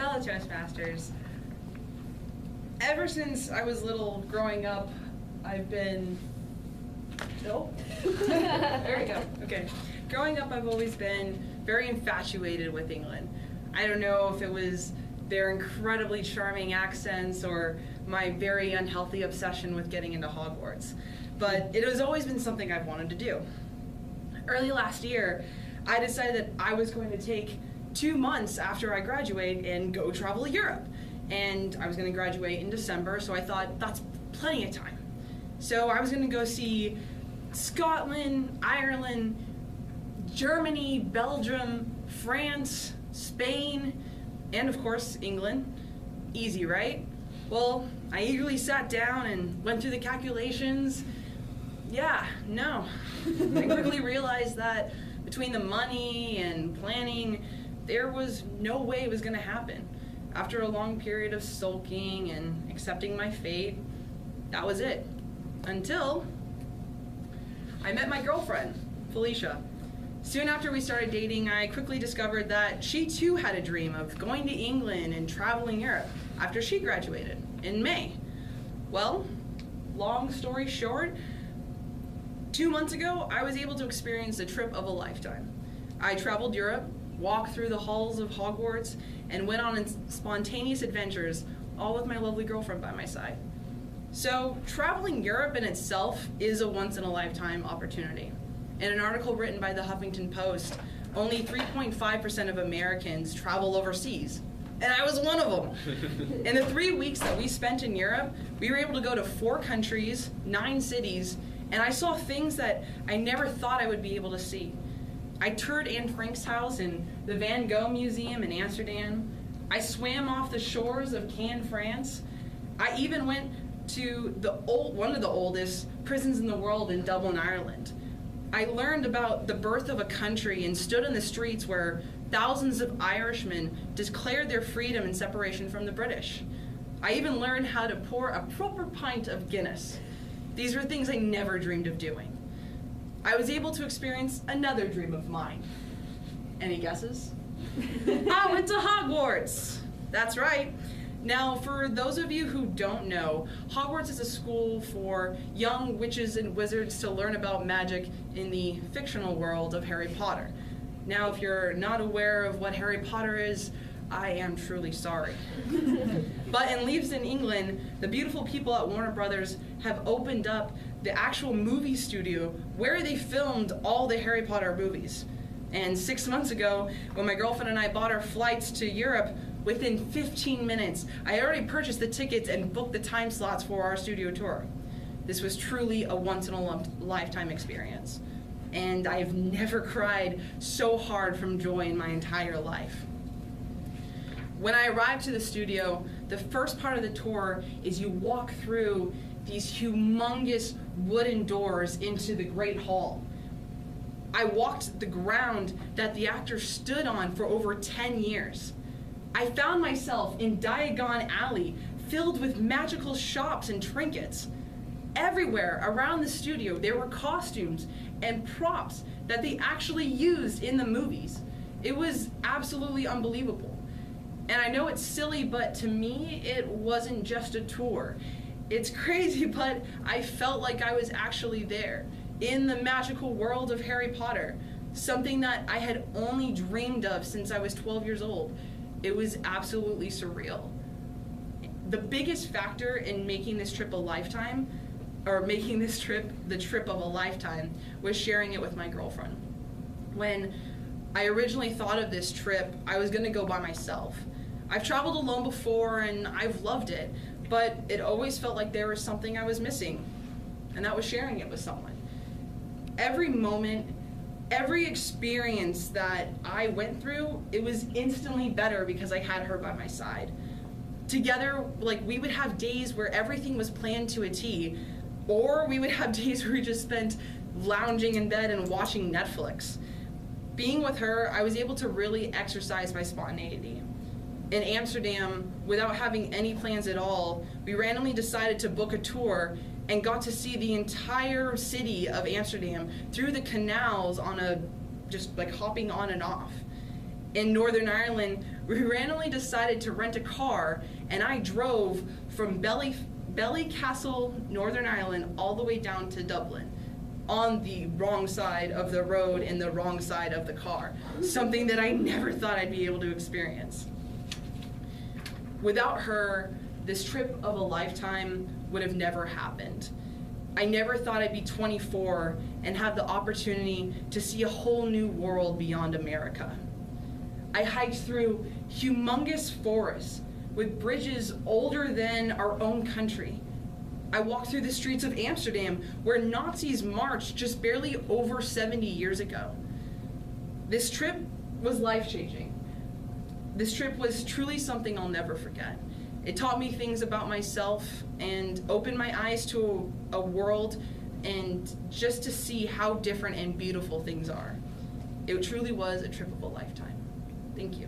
fellow Toastmasters, ever since I was little, growing up, I've been, there we go, okay. Growing up, I've always been very infatuated with England. I don't know if it was their incredibly charming accents or my very unhealthy obsession with getting into Hogwarts, but it has always been something I've wanted to do. Early last year, I decided that I was going to take 2 months after I graduate and go travel Europe. And I was going to graduate in December, so I thought that's plenty of time. So I was going to go see Scotland, Ireland, Germany, Belgium, France, Spain, and of course England. Easy, right? Well, I eagerly sat down and went through the calculations. Yeah, no. I quickly realized that between the money and planning, there was no way it was going to happen. After a long period of sulking and accepting my fate, that was it. Until I met my girlfriend, Felicia. Soon after we started dating, I quickly discovered that she too had a dream of going to England and traveling Europe after she graduated in May. Well, long story short, 2 months ago, I was able to experience the trip of a lifetime. I traveled Europe, walked through the halls of Hogwarts, and went on spontaneous adventures, all with my lovely girlfriend by my side. So, traveling Europe in itself is a once-in-a-lifetime opportunity. In an article written by the Huffington Post, only 3.5% of Americans travel overseas, and I was one of them. In the 3 weeks that we spent in Europe, we were able to go to 4 countries, 9 cities, and I saw things that I never thought I would be able to see. I toured Anne Frank's house and the Van Gogh Museum in Amsterdam. I swam off the shores of Cannes, France. I even went to one of the oldest prisons in the world in Dublin, Ireland. I learned about the birth of a country and stood in the streets where thousands of Irishmen declared their freedom and separation from the British. I even learned how to pour a proper pint of Guinness. These were things I never dreamed of doing. I was able to experience another dream of mine. Any guesses? I went to Hogwarts. That's right. Now, for those of you who don't know, Hogwarts is a school for young witches and wizards to learn about magic in the fictional world of Harry Potter. Now, if you're not aware of what Harry Potter is, I am truly sorry. But in Leeds in England, the beautiful people at Warner Brothers have opened up the actual movie studio where they filmed all the Harry Potter movies. And 6 months ago, when my girlfriend and I bought our flights to Europe, within 15 minutes, I had already purchased the tickets and booked the time slots for our studio tour. This was truly a once-in-a-lifetime experience. And I've never cried so hard from joy in my entire life. When I arrived to the studio, the first part of the tour is you walk through these humongous wooden doors into the Great Hall. I walked the ground that the actors stood on for over 10 years. I found myself in Diagon Alley, filled with magical shops and trinkets. Everywhere around the studio, there were costumes and props that they actually used in the movies. It was absolutely unbelievable. And I know it's silly, but to me, it wasn't just a tour. It's crazy, but I felt like I was actually there, in the magical world of Harry Potter, something that I had only dreamed of since I was 12 years old. It was absolutely surreal. The biggest factor in making this trip a lifetime, or making this trip the trip of a lifetime, was sharing it with my girlfriend. When I originally thought of this trip, I was gonna go by myself. I've traveled alone before and I've loved it, but it always felt like there was something I was missing, and that was sharing it with someone. Every moment, every experience that I went through, it was instantly better because I had her by my side. Together, like, we would have days where everything was planned to a T, or we would have days where we just spent lounging in bed and watching Netflix. Being with her, I was able to really exercise my spontaneity. In Amsterdam, without having any plans at all, we randomly decided to book a tour and got to see the entire city of Amsterdam through the canals on just like hopping on and off. In Northern Ireland, we randomly decided to rent a car, and I drove from Ballycastle, Northern Ireland, all the way down to Dublin, on the wrong side of the road and the wrong side of the car, something that I never thought I'd be able to experience. Without her, this trip of a lifetime would have never happened. I never thought I'd be 24 and have the opportunity to see a whole new world beyond America. I hiked through humongous forests with bridges older than our own country. I walked through the streets of Amsterdam where Nazis marched just barely over 70 years ago. This trip was life-changing. This trip was truly something I'll never forget. It taught me things about myself and opened my eyes to a world and just to see how different and beautiful things are. It truly was a trip of a lifetime. Thank you.